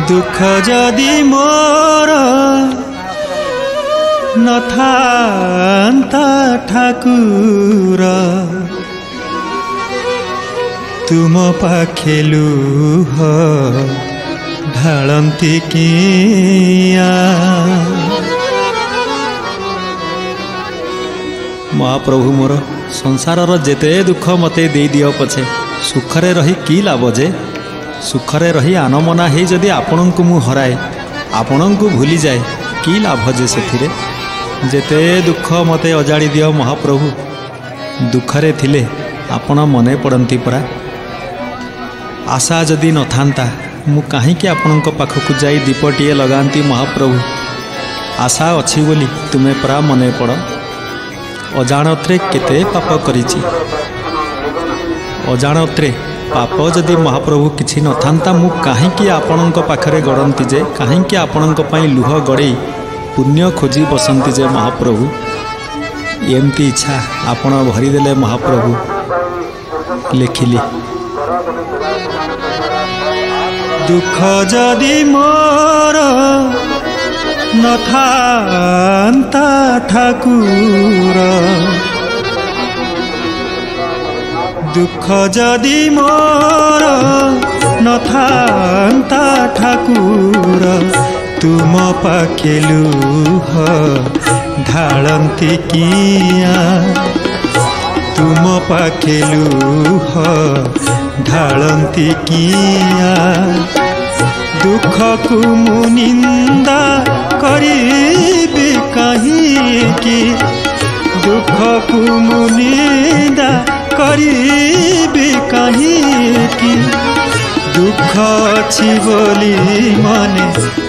दुख जदि मोर नथान्ता ठाकुर तुम पाखे लुह ढाळंती किया। महाप्रभु मोर संसार जेते दुख मते दे दियो पछे सुखरे रही की लाभ जे सुखरे रही आनमना हे जदि आपणंकु मु हराए आपणंकु भूली जाए की लाभ जे सेथिरे जेते दुख मते अजाड़ी दियो महाप्रभु दुखरे थिले आपण मने पड़ती परा आशा जदि न थांता मु काहींकि आपणंक पाखकु जाई दीपटीए लगांती महाप्रभु आशा अछि बोली तुमे परा मने पड़ अजाणत्रे केते पाप करिछि अजाणत्रे पाप जदि महाप्रभु किछि न थांता मु काहींकि आपणंक पाखरे गड़ंती जे काहींकि आपणंक पई लुह गड़े पुण्य खोजी बसंती जे महाप्रभु एमती इच्छा आपण भरीदेले महाप्रभु लिखिली। दुख जदि मोर नथान्ता ठाकुर दुख जदि मोर नथान्ता ठाकुर तुम पाखे लुह ढाळंती किया तुम पाखे लुह ढाळंती किया। दुख को मु निंदा करिबि काहींकि दुख को मु निंदा करिबि काहींकि दुख अछि बोली मने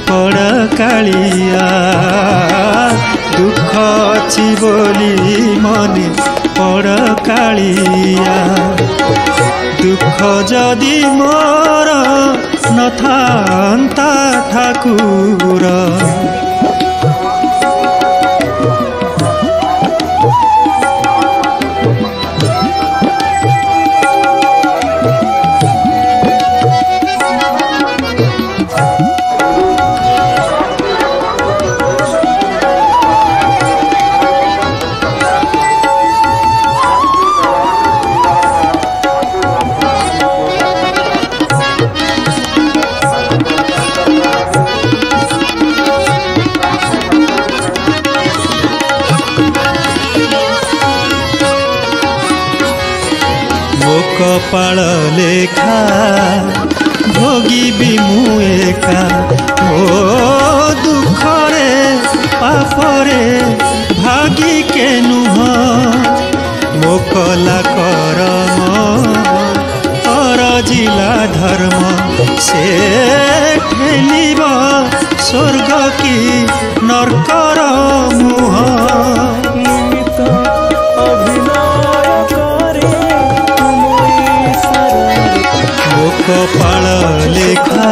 पड़ कालिया दुख अछि बोली मने पड़ कालिया। दुख जदि मोर नथान्ता ठाकुर कपाल लेखा भोगी मु एका ओ दुखरे पापरे भागी के नुह मो कला करम अरजिला धर्म से ठेलिब स्वर्ग की नरकर मुह कपाल लेखा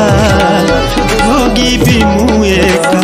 भोगी मु एका